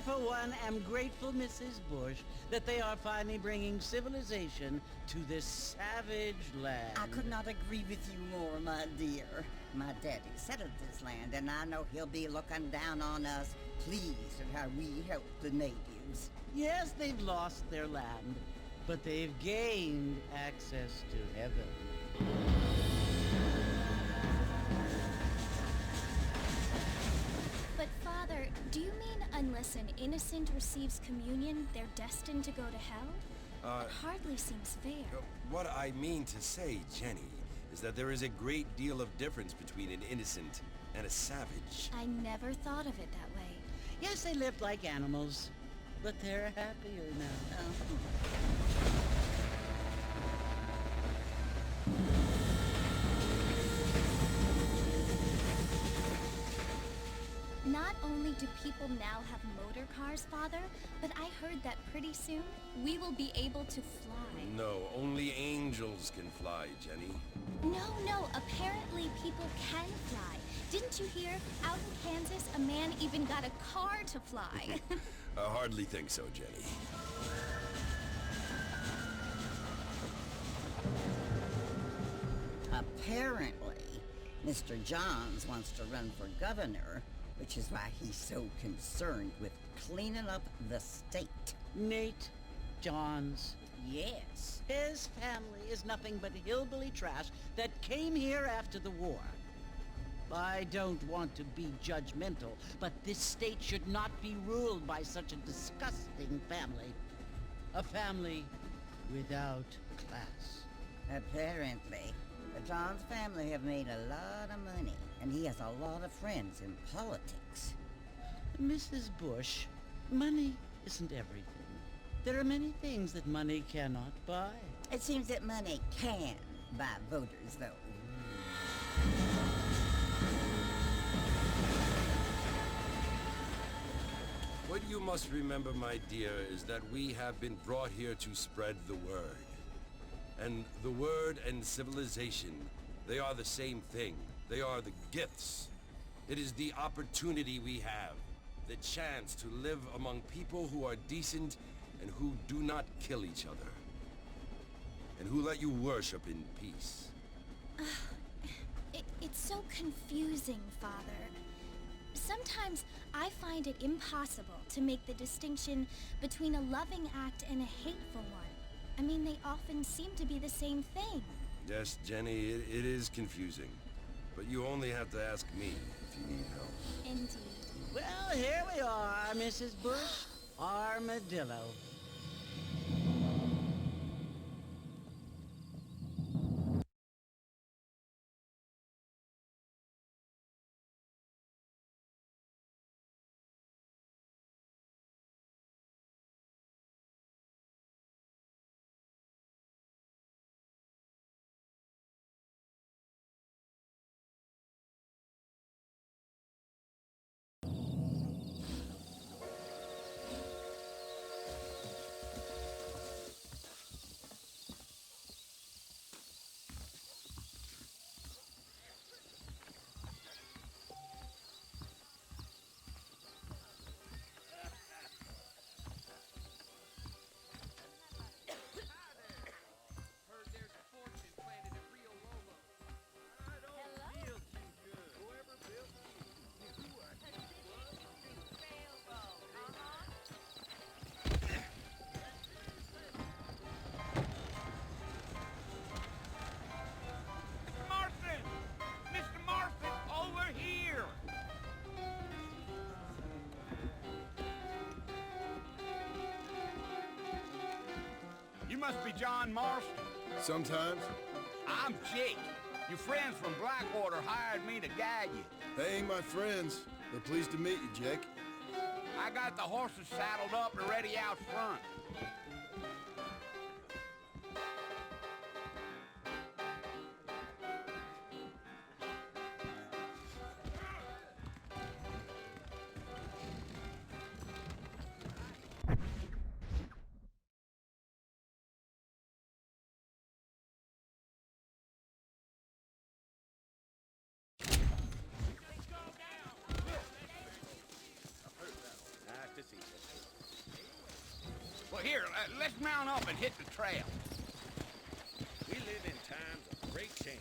for one, am grateful, Mrs. Bush, that they are finally bringing civilization to this savage land. I could not agree with you more, my dear. My daddy settled this land, and I know he'll be looking down on us, pleased at how we help the natives. Yes, they've lost their land, but they've gained access to heaven. But Father, do you mean unless an innocent receives communion, they're destined to go to hell? It hardly seems fair. What I mean to say, Jenny, is that there is a great deal of difference between an innocent and a savage. I never thought of it that way. Yes, they lived like animals, but they're happier now. Not only do people now have motor cars, Father, but I heard that pretty soon we will be able to fly. No, only angels can fly, Jenny. No, apparently people can fly. Didn't you hear? Out in Kansas, a man even got a car to fly. I hardly think so, Jenny. Apparently, Mr. Johns wants to run for governor, which is why he's so concerned with cleaning up the state. Nate Johns. Yes. His family is nothing but hillbilly trash that came here after the war. I don't want to be judgmental, but this state should not be ruled by such a disgusting family. A family without class. Apparently, the Johns family have made a lot of money, and he has a lot of friends in politics. Mrs. Bush, money isn't everything. There are many things that money cannot buy. It seems that money can buy voters, though. What you must remember, my dear, is that we have been brought here to spread the word. And the word and civilization, they are the same thing. They are the gifts. It is the opportunity we have, the chance to live among people who are decent and who do not kill each other, and who let you worship in peace. It's so confusing, Father. Sometimes I find it impossible to make the distinction between a loving act and a hateful one. I mean, they often seem to be the same thing. Yes, Jenny, it is confusing. But you only have to ask me if you need help. Indeed. Well, here we are, Mrs. Bush. Armadillo. You must be John Marston. Sometimes. I'm Jake. Your friends from Blackwater hired me to guide you. They ain't my friends. They're pleased to meet you, Jake. I got the horses saddled up and ready out front. Nice to see you. Well, here, let's mount up and hit the trail. We live in times of great change,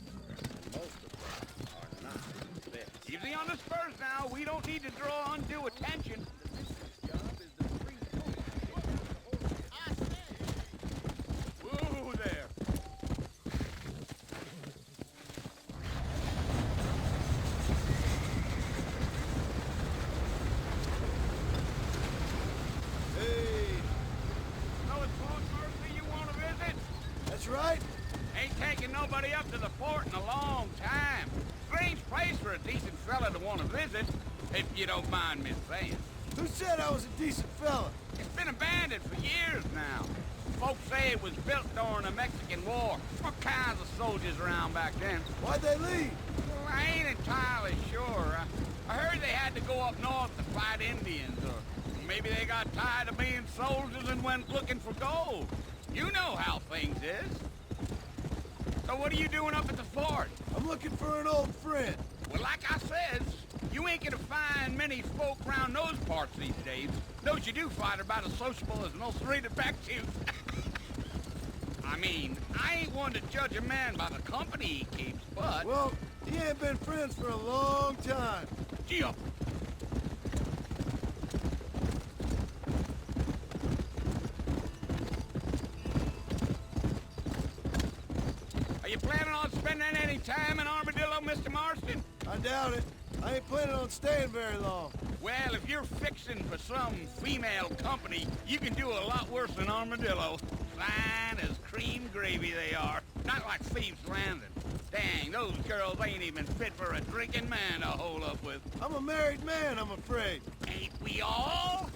and most of them are not the best. Easy on the spurs now. We don't need to draw undue attention. The mission's job is to free Whoa there. Hey, So it's Fort Mercy you want to visit? that's right. Ain't taking nobody up to the fort in a long time. Strange place for a decent fella to want to visit, if you don't mind me saying. Who said I was a decent fella? It's been abandoned for years now. Folks say it was built during the Mexican War. All kinds of soldiers around back then. Why'd they leave? Well, I ain't entirely sure. I heard they had to go up north to fight Indians, or maybe they got tired of being soldiers and went looking for gold. You know how things is. So what are you doing up at the fort? I'm looking for an old friend. Well, like I says, you ain't gonna find many folk around those parts these days. Those you do find are about as sociable as most detectives. I mean, I ain't one to judge a man by the company he keeps, but... Well, he ain't been friends for a long time. Gee up. Are you planning on spending any time in Armadillo, Mr. Marston? I doubt it. I ain't planning on staying very long. Well, if you're fixing for some female company, you can do a lot worse than Armadillo. Fine as cream gravy they are. Not like Thieves' Landing. Dang, those girls ain't even fit for a drinking man to hole up with. I'm a married man, I'm afraid. Ain't we all?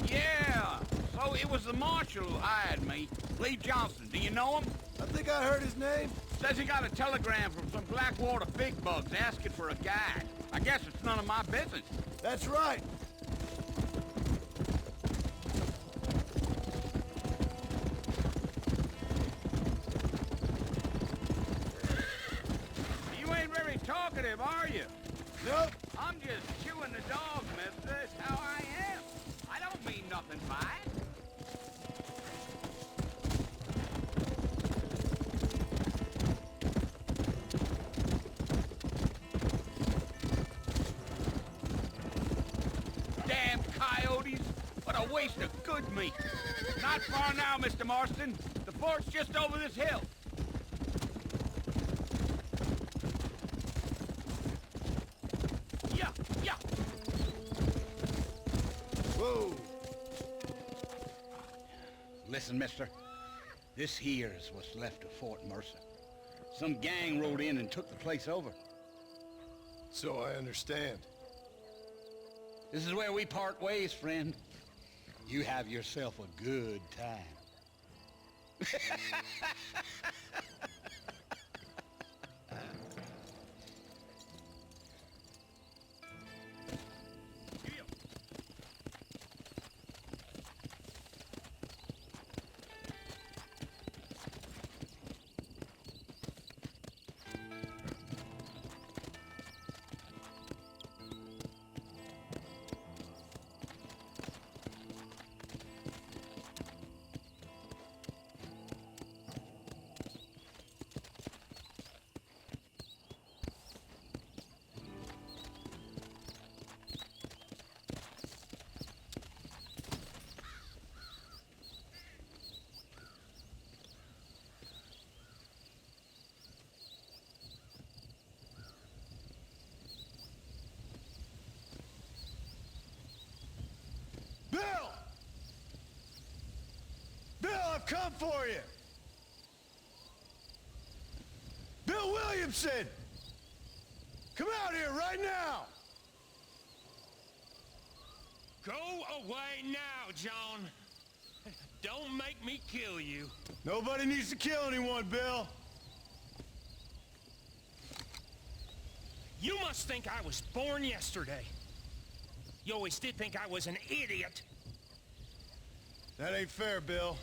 Yeah, so it was the marshal who hired me. Lee Johnson, do you know him? I think I heard his name. Says he got a telegram from some Blackwater big bugs asking for a guide. I guess it's none of my business. That's right. You ain't very talkative, are you? Nope. I'm just chewing the dog, mister. It's how I am. I don't mean nothing by it. Damn coyotes! What a waste of good meat. Not far now, Mr. Marston. The fort's just over this hill. Yeah, yeah. Whoa. Listen, mister. This here is what's left of Fort Mercer. Some gang rode in and took the place over. So I understand. This is where we part ways, friend. You have yourself a good time. Bill! Bill, I've come for you! Bill Williamson! Come out here right now! Go away now, John. Don't make me kill you. Nobody needs to kill anyone, Bill. You must think I was born yesterday. You always did think I was an idiot. That ain't fair, Bill.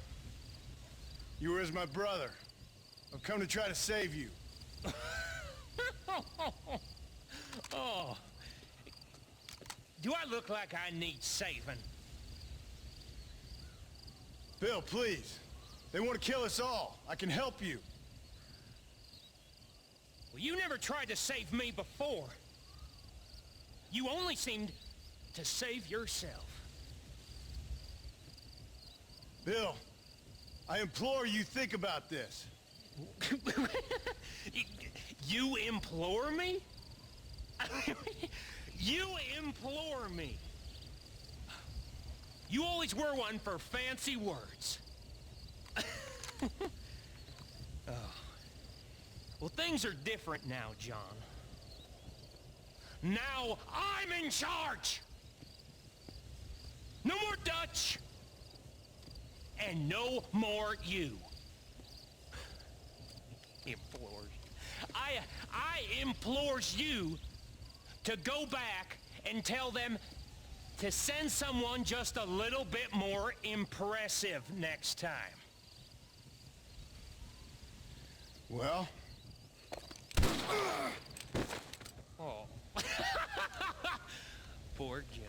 You were as my brother. I've come to try to save you. Oh. Do I look like I need saving? Bill, please. They want to kill us all. I can help you. Well, you never tried to save me before. You only seemed to save yourself. Bill, I implore you think about this. You implore me? You implore me. You always were one for fancy words. Oh. Well, things are different now, John. Now I'm in charge! No more Dutch! And no more you. Implores. I implores you to go back and tell them to send someone just a little bit more impressive next time. Well? Oh. Poor John.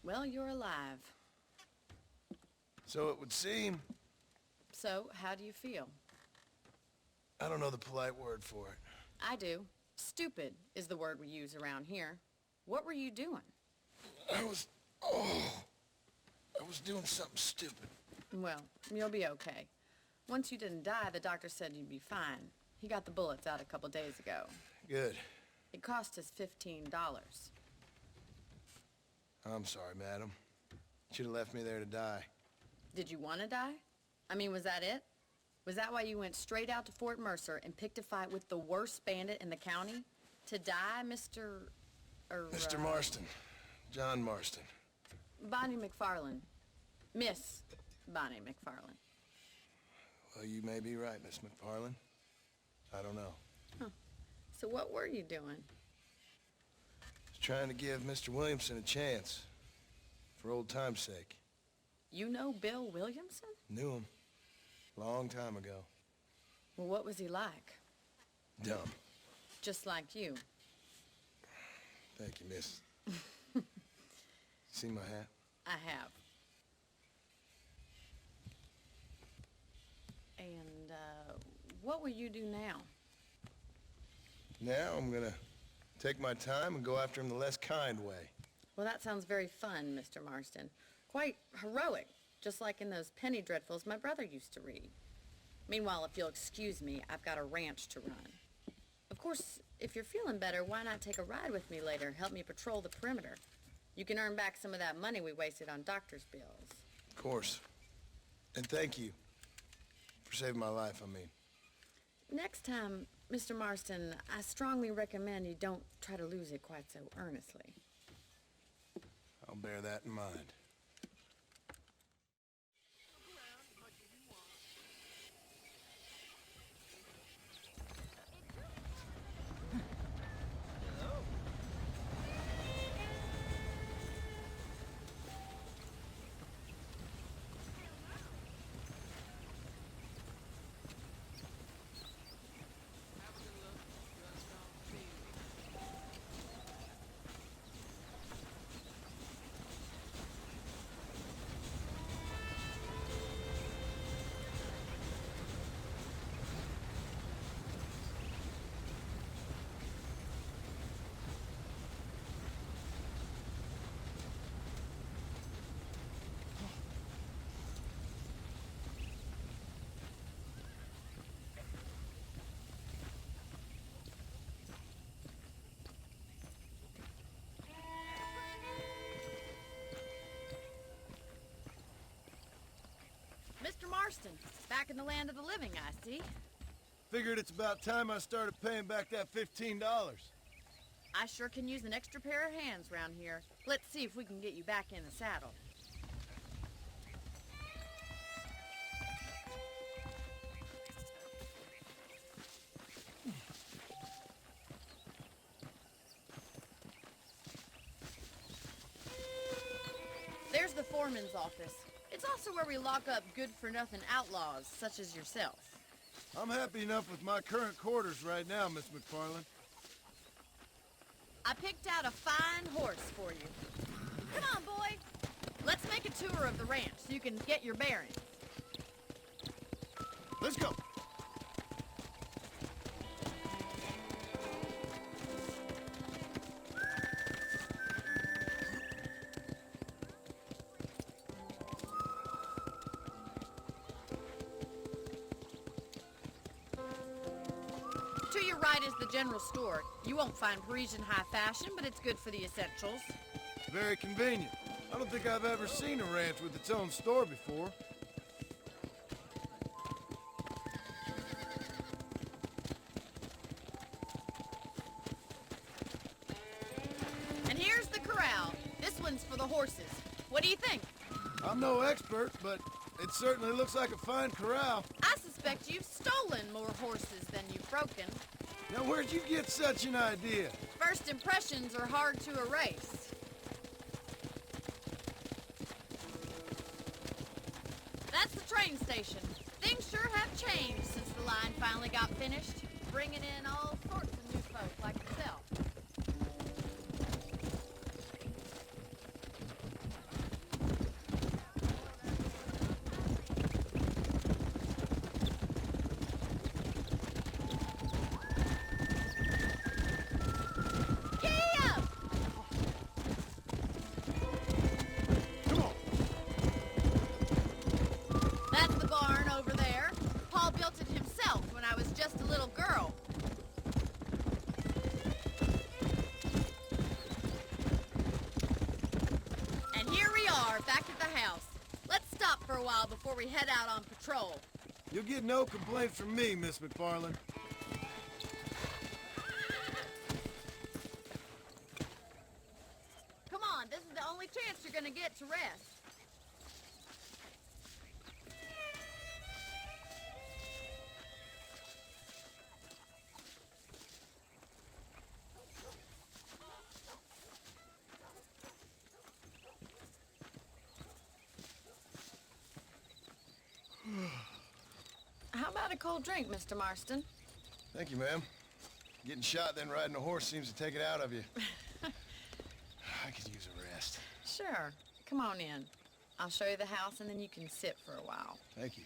Well, you're alive. So it would seem. So, how do you feel? I don't know the polite word for it. I do. Stupid is the word we use around here. What were you doing? I was doing something stupid. Well, you'll be okay. Once you didn't die, the doctor said you'd be fine. He got the bullets out a couple days ago. Good. It cost us $15. I'm sorry, madam. Should have left me there to die. Did you want to die? I mean, was that it? Was that why you went straight out to Fort Mercer and picked a fight with the worst bandit in the county? To die, Mr. Mr. Marston. John Marston. Bonnie McFarlane. Miss Bonnie McFarlane. Well, you may be right, Miss McFarlane. I don't know. Huh. So what were you doing? Just trying to give Mr. Williamson a chance. For old time's sake. You know Bill Williamson? Knew him. Long time ago. Well, what was he like? Dumb. Just like you. Thank you, miss. See my hat? I have. And, what will you do now? Now I'm gonna take my time and go after him the less kind way. Well, that sounds very fun, Mr. Marston. Quite heroic, just like in those penny dreadfuls my brother used to read. Meanwhile, if you'll excuse me, I've got a ranch to run. Of course, if you're feeling better, why not take a ride with me later? Help me patrol the perimeter. You can earn back some of that money we wasted on doctor's bills. Of course. And thank you. For saving my life, I mean. Next time, Mr. Marston, I strongly recommend you don't try to lose it quite so earnestly. I'll bear that in mind. Mr. Marston. Back in the land of the living, I see. Figured it's about time I started paying back that $15. I sure can use an extra pair of hands round here. Let's see if we can get you back in the saddle. There's the foreman's office. It's also where we lock up good-for-nothing outlaws, such as yourself. I'm happy enough with my current quarters right now, Miss McFarlane. I picked out a fine horse for you. Come on, boy. Let's make a tour of the ranch so you can get your bearings. Let's go. To your right is the general store. You won't find Parisian high fashion, but it's good for the essentials. Very convenient. I don't think I've ever seen a ranch with its own store before. And here's the corral. This one's for the horses. What do you think? I'm no expert, but it certainly looks like a fine corral. I suspect you've stolen more horses than you've broken. Now, where'd you get such an idea? First impressions are hard to erase. That's the train station. Things sure have changed since the line finally got finished, bringing in all sorts of new folk like yourself. That's the barn over there. Paul built it himself when I was just a little girl. And here we are, back at the house. Let's stop for a while before we head out on patrol. You'll get no complaints from me, Miss McFarlane. Come on, this is the only chance you're gonna get to rest. How about a cold drink, Mr. Marston? Thank you, ma'am. Getting shot then riding a horse seems to take it out of you. I could use a rest. Sure. Come on in. I'll show you the house and then you can sit for a while. Thank you.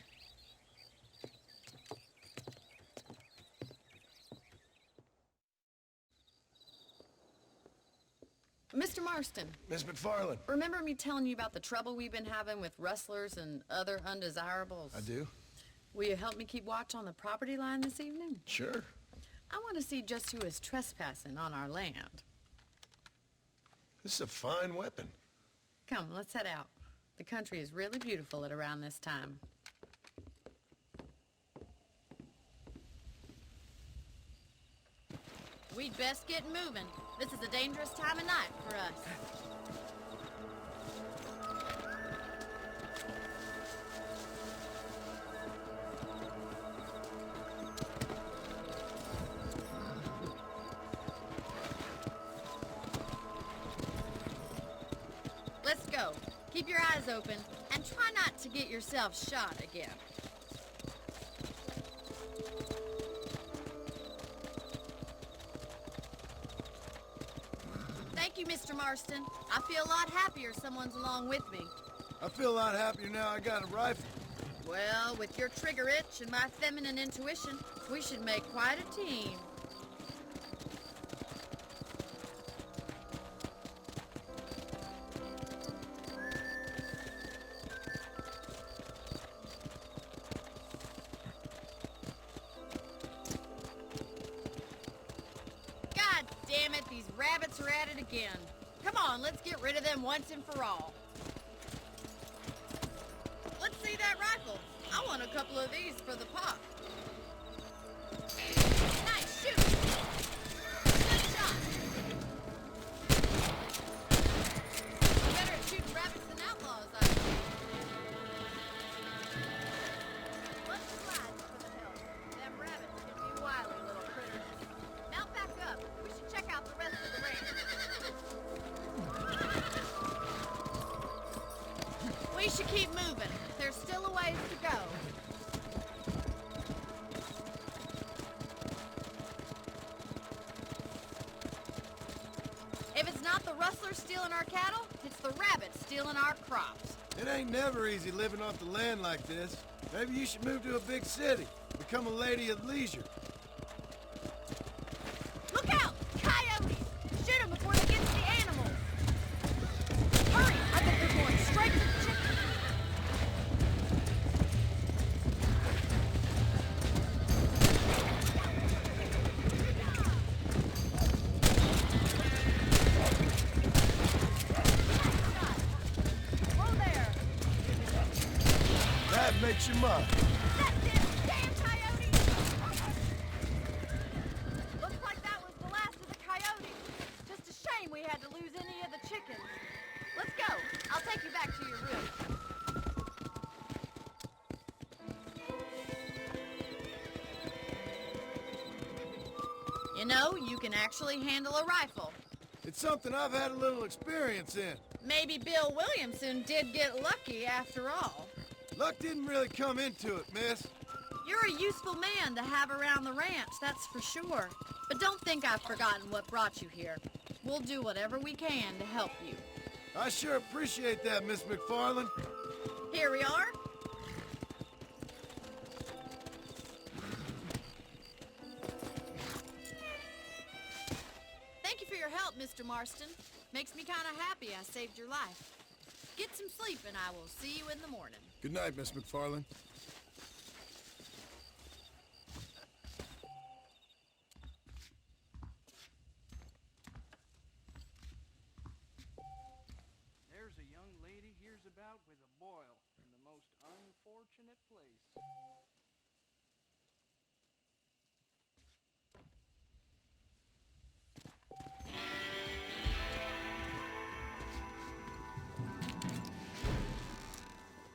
Mr. Marston, Miss McFarlane. remember me telling you about the trouble we've been having with rustlers and other undesirables? I do? Will you help me keep watch on the property line this evening? Sure. I want to see just who is trespassing on our land. This is a fine weapon. Come, let's head out. The country is really beautiful at around this time. We'd best get moving. This is a dangerous time of night for us. Let's go. Keep your eyes open and try not to get yourself shot again. Thank you, Mr. Marston. I feel a lot happier someone's along with me. I feel a lot happier now I got a rifle. Well, with your trigger itch and my feminine intuition, we should make quite a team. God damn it, these rabbits are at it again. Come on, let's get rid of them once and for all. Let's see that rifle. couple of these for the pop. Nice shoot! Good shot! Better at shooting rabbits than outlaws, I think. Let's slide for the hill. Them rabbits can be wily little critters. Mount back up. We should check out the rest of the range. We should keep moving. There's still a ways to go. If it's not the rustlers stealing our cattle, it's the rabbits stealing our crops. It ain't never easy living off the land like this. Maybe you should move to a big city. Become a lady of leisure. Look out! Coyotes! Shoot them before they get to the animals! Hurry! I think they're going straight to the chicken. Whoa there! That makes you mud. That's it! Damn coyotes! Looks like that was the last of the coyotes. Just a shame we had to lose any of the chickens. Let's go. I'll take you back to your room. You know, you can actually handle a rifle. It's something I've had a little experience in. Maybe Bill Williamson did get lucky after all. Luck didn't really come into it, miss. You're a useful man to have around the ranch, that's for sure. But don't think I've forgotten what brought you here. We'll do whatever we can to help you. I sure appreciate that, Miss McFarlane. Here we are. Thank you for your help, Mr. Marston. Makes me kind of happy I saved your life. Get some sleep and I will see you in the morning. Good night, Miss McFarlane. There's a young lady hears about with a boil in the most unfortunate place.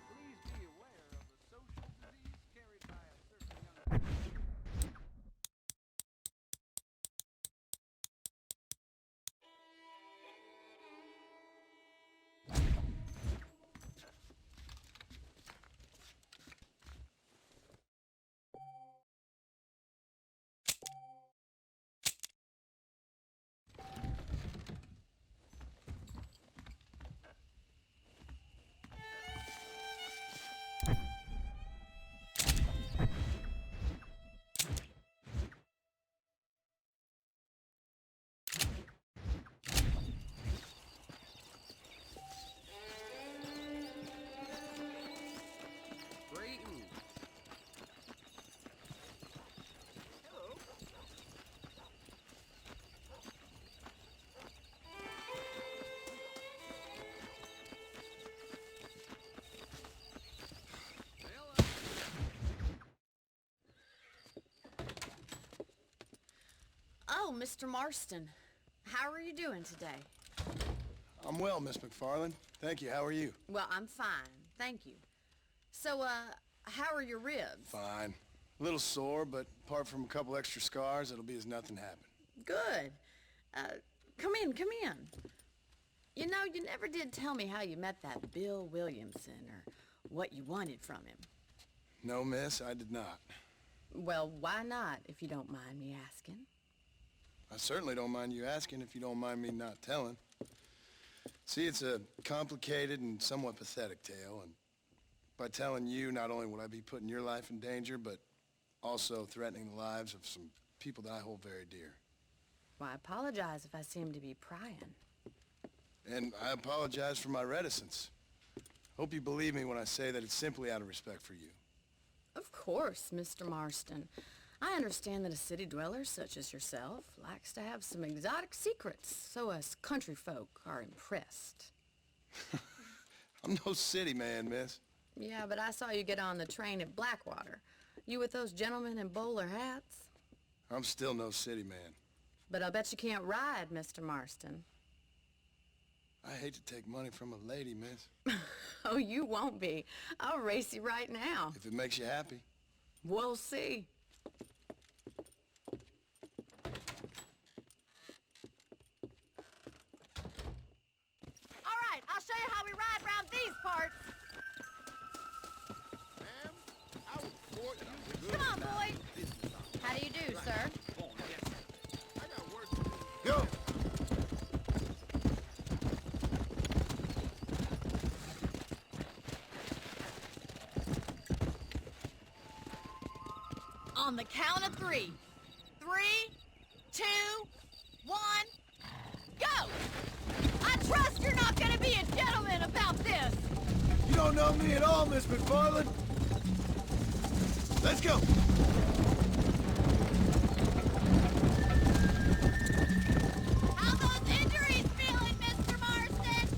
Please be aware of the social disease carried by a certain young... Brayton. Hello. Oh, Mr. Marston. How are you doing today? I'm well, Miss McFarlane. Thank you. How are you? Well, I'm fine. Thank you. So, how are your ribs? Fine. A little sore, but apart from a couple extra scars, it'll be as nothing happened. Good. Come in, come in. You know, you never did tell me how you met that Bill Williamson or what you wanted from him. No, miss, I did not. Well, why not, if you don't mind me asking? I certainly don't mind you asking if you don't mind me not telling. See, it's a complicated and somewhat pathetic tale, and by telling you, not only would I be putting your life in danger, but also threatening the lives of some people that I hold very dear. Well, I apologize if I seem to be prying. And I apologize for my reticence. Hope you believe me when I say that it's simply out of respect for you. Of course, Mr. Marston. I understand that a city dweller such as yourself likes to have some exotic secrets, so us country folk are impressed. I'm no city man, miss. Yeah, but I saw you get on the train at Blackwater. You with those gentlemen in bowler hats? I'm still no city man. But I'll bet you can't ride, Mr. Marston. I hate to take money from a lady, miss. Oh, you won't be. I'll race you right now. If it makes you happy. We'll see. All right, I'll show you how we ride around these parts. Come on, boy. How do you do, sir? Go! On the count of 3. 3, 2, 1, go! I trust you're not gonna be a gentleman about this. You don't know me at all, Miss McFarlane. Let's go! How those injuries feeling, Mr. Marston?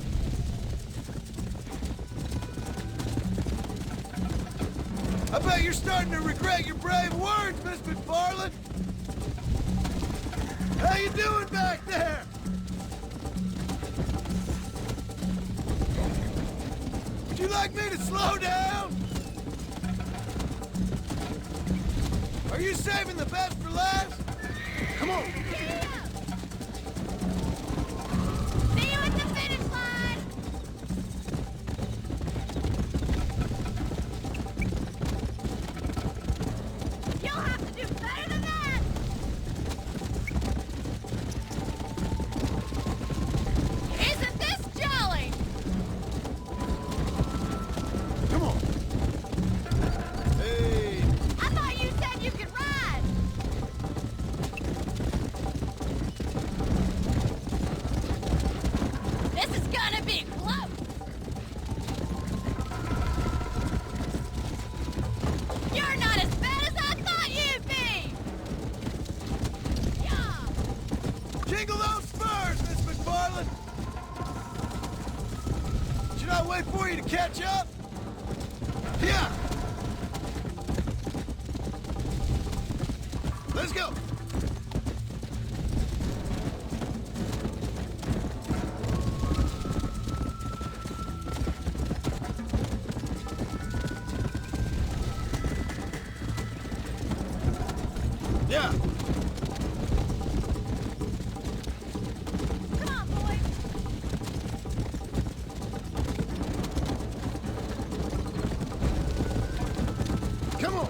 I bet you're starting to regret your brave words, Miss McFarlane. How you doing back there? Would you like me to slow down? Are you saving the best for last? Come on. See you at the finish line. You'll have to do better than that. Isn't this jolly? Come on. Hey. I thought you said you could ride. This is gonna be close. You're not as bad as I thought you'd be. Yeah. Jingle those spurs, Miss McFarlane. Should I wait for you to catch up? Yeah. Let's go. Yeah. Come on, boy. Come on.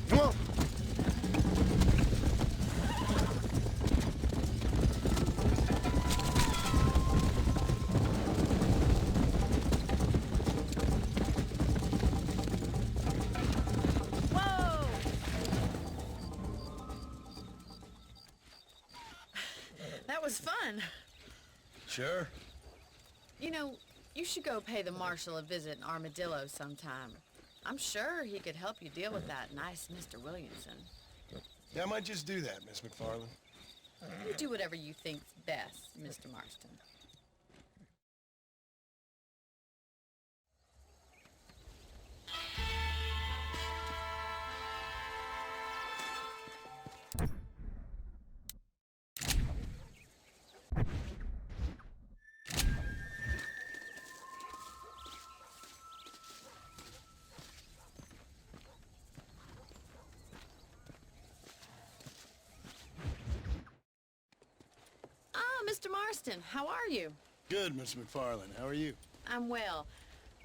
Come on. Whoa. That was fun. Sure. You know, you should go pay the marshal a visit in Armadillo sometime. I'm sure he could help you deal with that nice Mr. Williamson. Yeah, I might just do that, Miss McFarlane. You do whatever you think's best, Mr. Marston. Mr. Marston, how are you? Good, Miss McFarlane. How are you? I'm well.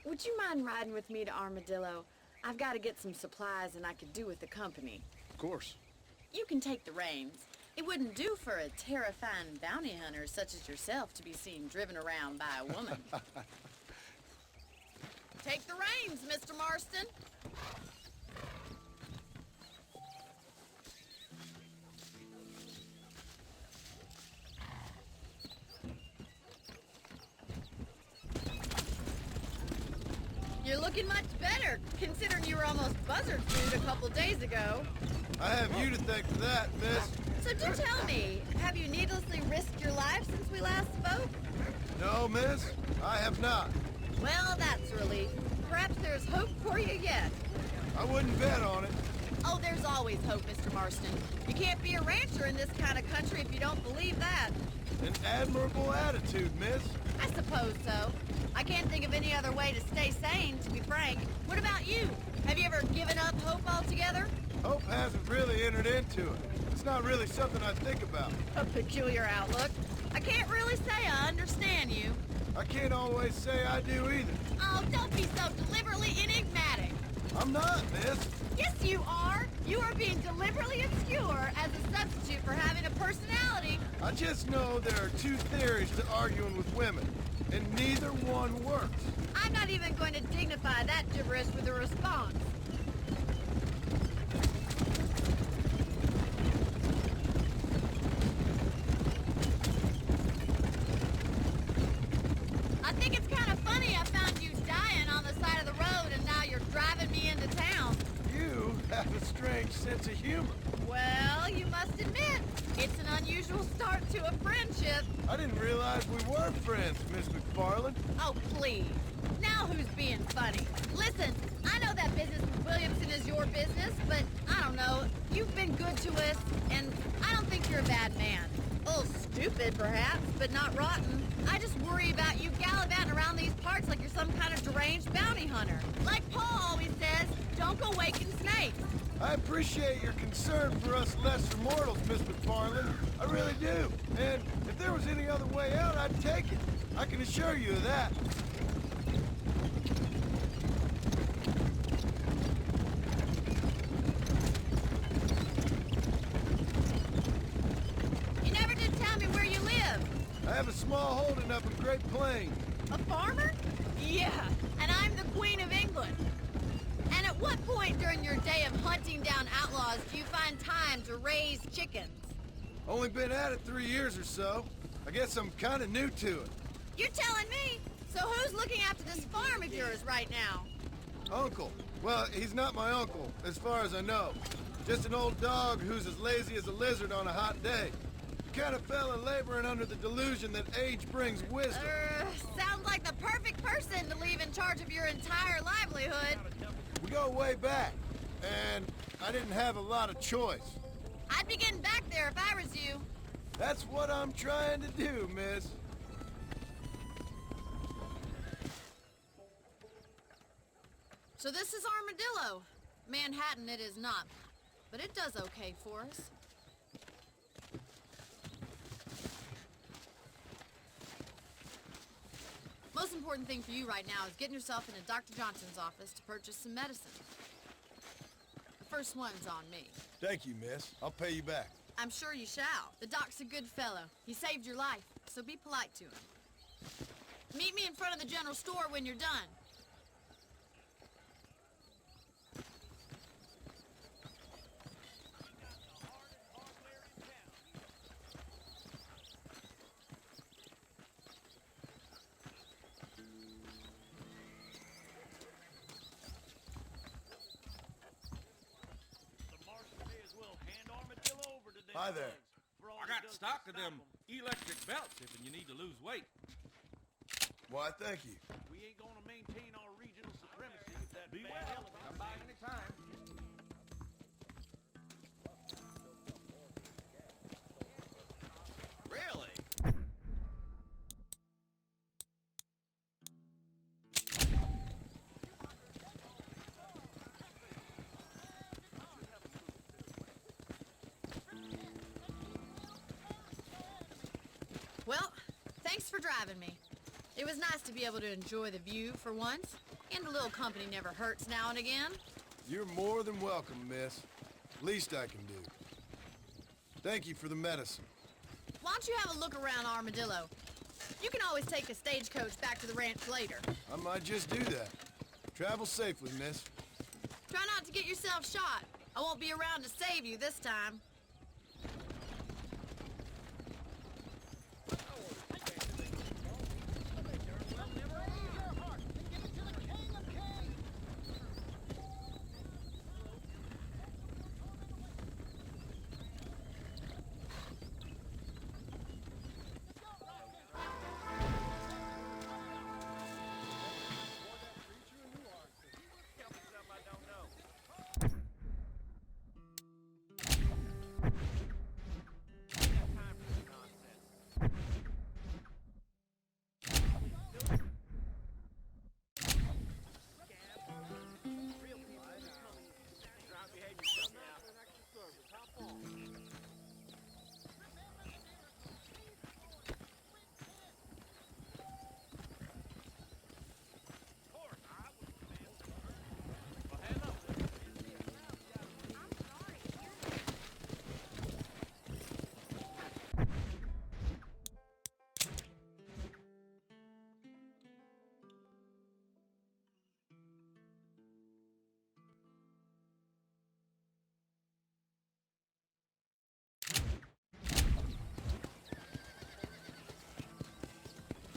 Would you mind riding with me to Armadillo? I've got to get some supplies and I could do with the company. Of course. You can take the reins. It wouldn't do for a terrifying bounty hunter such as yourself to be seen driven around by a woman. Take the reins, Mr. Marston. You're looking looking much better, considering you were almost buzzard food a couple days ago. I have you to thank for that, miss. So do tell me, have you needlessly risked your life since we last spoke? No, miss, I have not. Well, that's a relief. Perhaps there's hope for you yet. I wouldn't bet on it. Oh, there's always hope, Mr. Marston. You can't be a rancher in this kind of country if you don't believe that. An admirable attitude, miss. I suppose so. I can't think of any other way to stay sane, to be frank. What about you? Have you ever given up hope altogether? Hope hasn't really entered into it. It's not really something I think about. A peculiar outlook. I can't really say I understand you. I can't always say I do either. Oh, don't be so deliberately enigmatic. I'm not, miss. Yes, you are. You are being deliberately obscure as a substitute for having a personality. I just know there are two theories to arguing with women, and neither one works. I'm not even going to dignify that gibberish with a response. I think it's kind of funny I found you dying on the side of the road and now you're driving me into town. You have a strange sense of humor. Well, you must admit, it's an unusual start to a friendship. I didn't realize we were friends, Miss McFarlane. Oh, please. Now who's being funny? Listen, I know that business with Williamson is your business, but I don't know. You've been good to us, and I don't think you're a bad man. A little stupid, perhaps, but not rotten. I just worry about you gallivanting around these parts like you're some kind of deranged bounty hunter. Like Paul always says, don't go waking snakes. I appreciate your concern for us lesser mortals, Miss McFarlane. I really do. And if there was any other way out, I'd take it. I can assure you of that. You never did tell me where you live. I have a small holding up in Great Plains. A farmer? Yeah, and I'm the Queen of England. And at what point during your day of hunting down outlaws do you find time to raise chickens? Only been at it 3 years or so. I guess I'm kind of new to it. You're telling me? So who's looking after this farm of yours right now? Uncle. Well, he's not my uncle, as far as I know. Just an old dog who's as lazy as a lizard on a hot day. The kind of fella laboring under the delusion that age brings wisdom. Sounds like the perfect person to leave in charge of your entire livelihood. We go way back, and I didn't have a lot of choice. I'd be getting back there if I was you. That's what I'm trying to do, miss. So this is Armadillo. Manhattan it is not, but it does okay for us. Most important thing for you right now is getting yourself into Dr. Johnson's office to purchase some medicine. The first one's on me. Thank you, miss. I'll pay you back. I'm sure you shall. The doc's a good fellow. He saved your life, so be polite to him. Meet me in front of the general store when you're done. Hi there. I got stock of them electric belts if you need to lose weight. Why, thank you. We ain't gonna maintain our regional supremacy if that Be bad well. elephant Come by any time. Really? Well, thanks for driving me. It was nice to be able to enjoy the view for once, and a little company never hurts now and again. You're more than welcome, miss. Least I can do. Thank you for the medicine. Why don't you have a look around Armadillo? You can always take a stagecoach back to the ranch later. I might just do that. Travel safely, miss. Try not to get yourself shot. I won't be around to save you this time.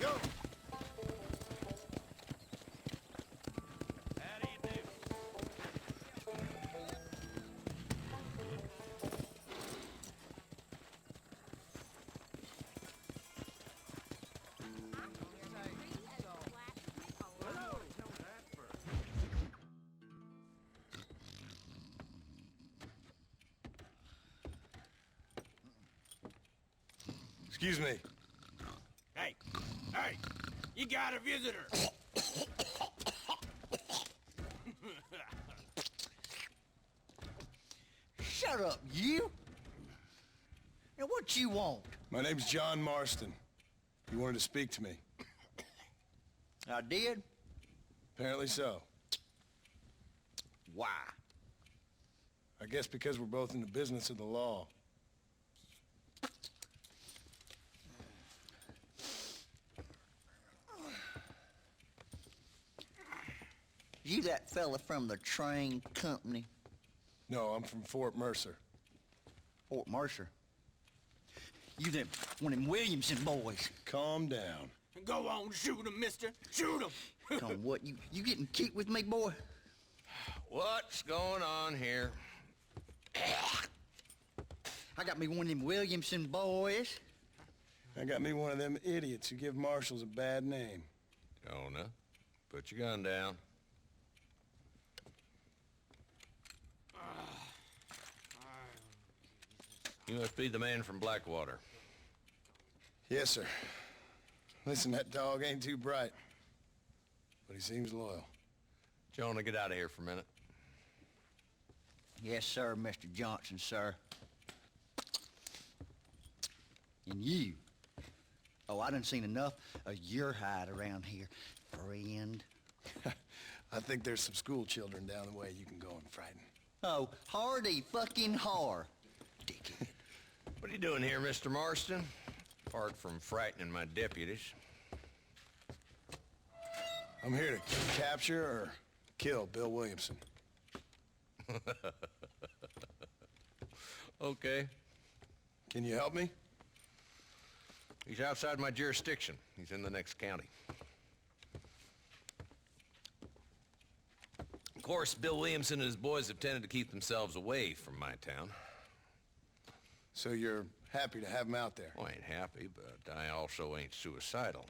Go! How do you do? Excuse me. Hey, hey, you got a visitor. Shut up, you! Now what you want? My name's John Marston. You wanted to speak to me. I did? Apparently so. Why? I guess because we're both in the business of the law. You that fella from the train company? No, I'm from Fort Mercer. Fort Mercer? You them one of them Williamson boys? Calm down. Go on, shoot him, mister. Shoot him. Come on, what, you getting kicked with me, boy? What's going on here? I got me one of them Williamson boys. I got me one of them idiots who give marshals a bad name. Jonah, put your gun down. You must be the man from Blackwater. Yes, sir. Listen, that dog ain't too bright, but he seems loyal. Jonah, get out of here for a minute. Yes, sir, Mr. Johnson, sir. And you. Oh, I done seen enough of your hide around here, friend. I think there's some school children down the way you can go and frighten. Oh, hardy fucking har. Dickhead. What are you doing here, Mr. Marston? Apart from frightening my deputies. I'm here to capture or kill Bill Williamson. Okay. Can you help me? He's outside my jurisdiction. He's in the next county. Of course, Bill Williamson and his boys have tended to keep themselves away from my town. So you're happy to have him out there? Well, I ain't happy, but I also ain't suicidal.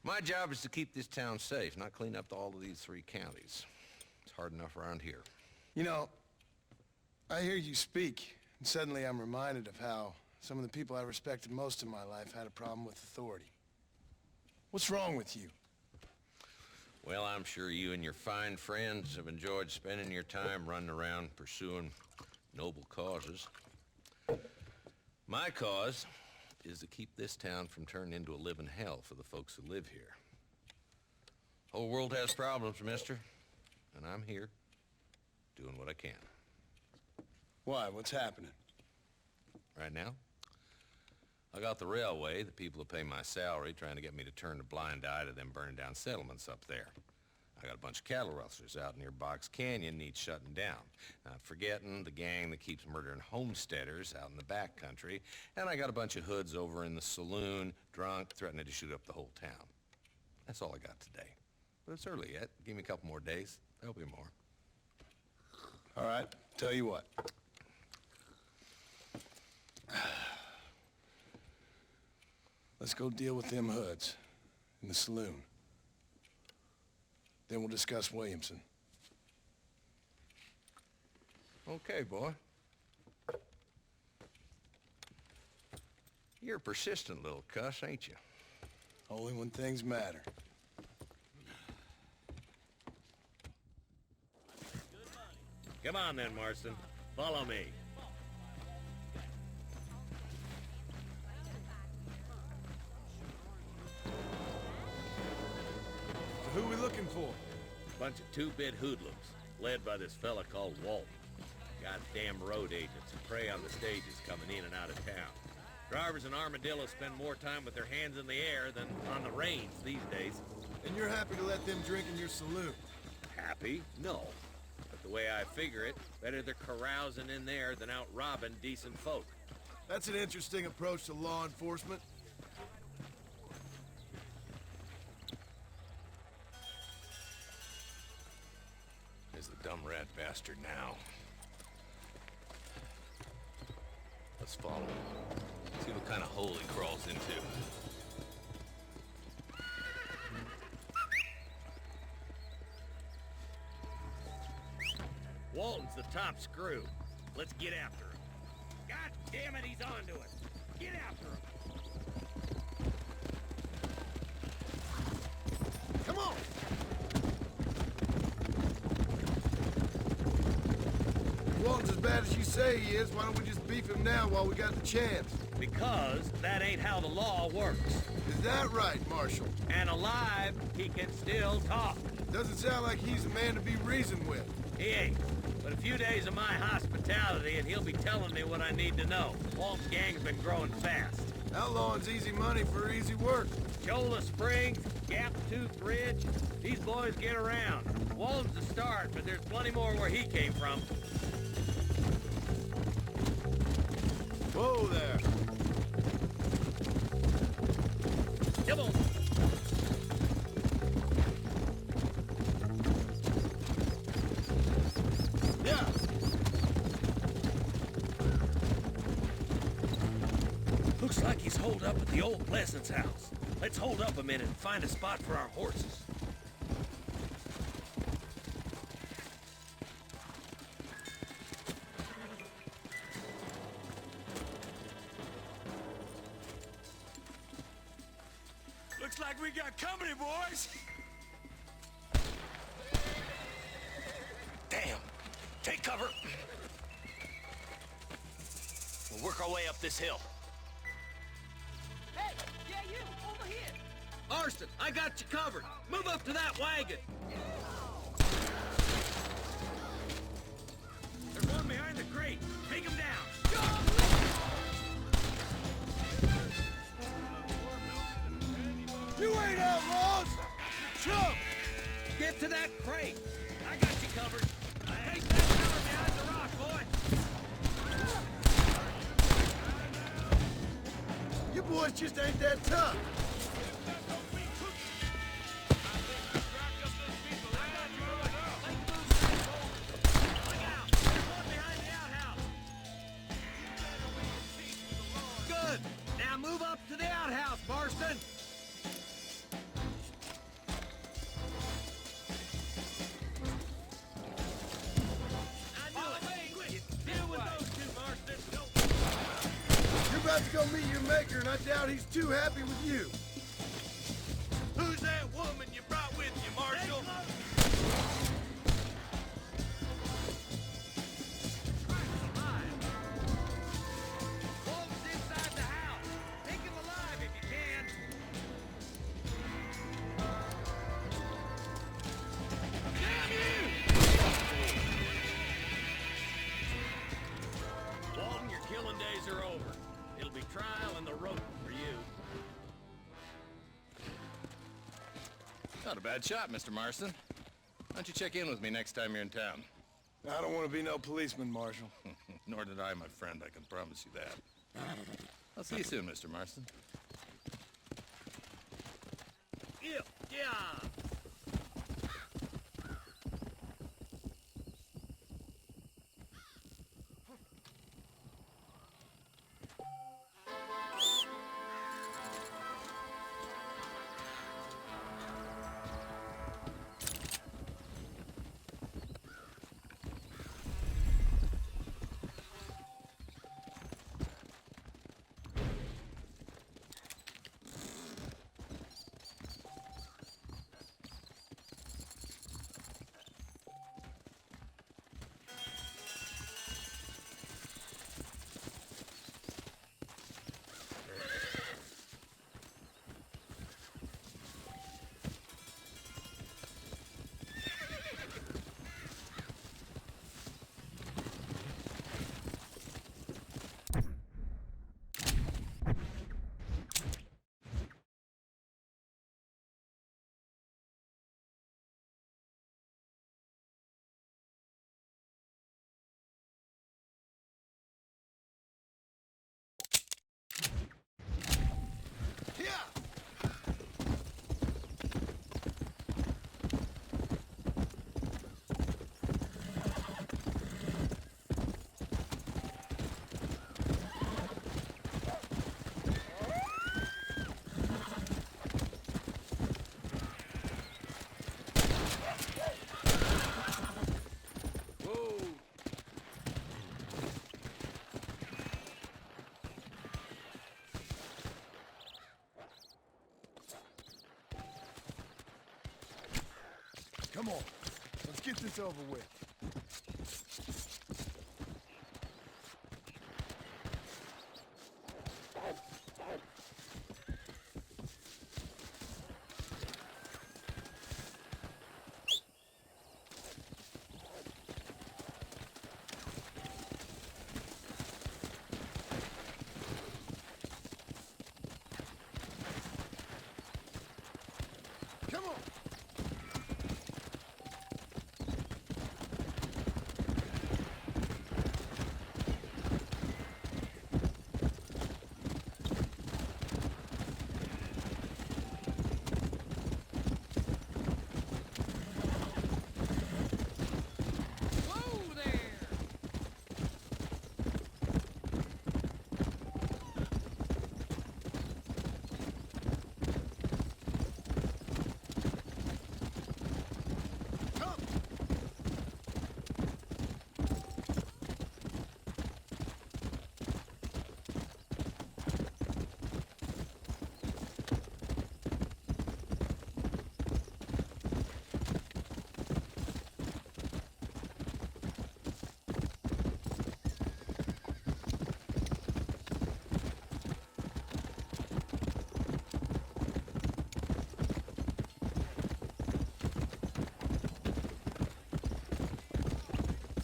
My job is to keep this town safe, not clean up all of these 3 counties. It's hard enough around here. You know, I hear you speak, and suddenly I'm reminded of how some of the people I respected most in my life had a problem with authority. What's wrong with you? Well, I'm sure you and your fine friends have enjoyed spending your time running around pursuing noble causes. My cause is to keep this town from turning into a living hell for the folks who live here. Whole world has problems, mister, and I'm here doing what I can. Why? What's happening? Right now, I got the railway, the people who pay my salary, trying to get me to turn a blind eye to them burning down settlements up there. I got a bunch of cattle rustlers out near Box Canyon needs shutting down. Not forgetting the gang that keeps murdering homesteaders out in the back country. And I got a bunch of hoods over in the saloon, drunk, threatening to shoot up the whole town. That's all I got today. But it's early yet. Give me a couple more days. There'll be more. All right, tell you what. Let's go deal with them hoods in the saloon. Then we'll discuss Williamson. Okay, boy. You're a persistent little cuss, ain't you? Only when things matter. Come on then, Marston. Follow me. Who we looking for? Bunch of two-bit hoodlums, led by this fella called Walt. Goddamn road agents who prey on the stages coming in and out of town. Drivers in Armadillo spend more time with their hands in the air than on the reins these days. And you're happy to let them drink in your saloon? Happy? No. But the way I figure it, better they're carousing in there than out robbing decent folk. That's an interesting approach to law enforcement. that bastard now. Let's follow him. See what kind of hole he crawls into. Walton's the top screw. Let's get after him. God damn it, he's onto us. Get after him. Come on! If Walton's as bad as you say he is, why don't we just beef him now while we got the chance? Because that ain't how the law works. Is that right, Marshal? And alive, he can still talk. Doesn't sound like he's a man to be reasoned with. He ain't. But a few days of my hospitality and he'll be telling me what I need to know. Walt's gang's been growing fast. Outlawing's easy money for easy work. Cholla Springs, Gap Tooth Ridge, these boys get around. Walton's the start, but there's plenty more where he came from. Whoa there. Come on. Yeah. Looks like he's holed up at the old Pleasance house. Let's hold up a minute and find a spot for our horses. Looks like we got company, boys. Damn. Take cover. We'll work our way up this hill. Hey, yeah, you, over here. Marston, I got you covered. Move up to that wagon. There's one behind the crate. Take him down. You ain't outlaws! Chump! Get to that crate. I got you covered. I hate that cover behind the rock, boy. You boys just ain't that tough. Good. Now move up to the outhouse, Marston. You're about to go meet your maker, and I doubt he's too happy with you. Who's that woman you brought with you, Marshal? Walton's inside the house. Take him alive if you can. Damn you! Walton, your killing days are over. It'll be trial and the rope for you. Not a bad shot, Mr. Marston. Why don't you check in with me next time you're in town? I don't want to be no policeman, Marshal. Nor did I, my friend. I can promise you that. I'll see you soon, Mr. Marston. Yeah. on. Let's get this over with. Come on! Whoa there!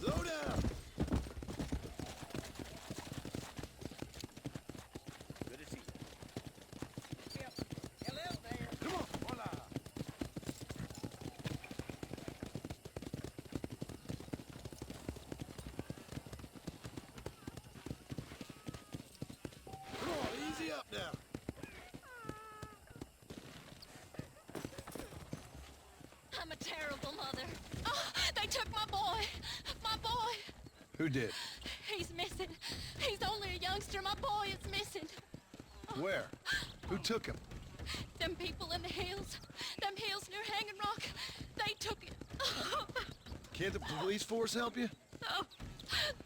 Slow down! Good to see you. Yep. Hello there. Come on! Hola! Come on, easy up now. I'm a terrible mother. Oh, they took my boy. My boy. Who did? He's missing. He's only a youngster. My boy is missing. Where? Who took him? Them people in the hills. Them hills near Hanging Rock. They took it. Can't the police force help you? Oh,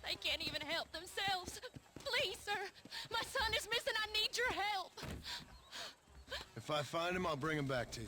they can't even help themselves. Please, sir. My son is missing. I need your help. If I find him, I'll bring him back to you.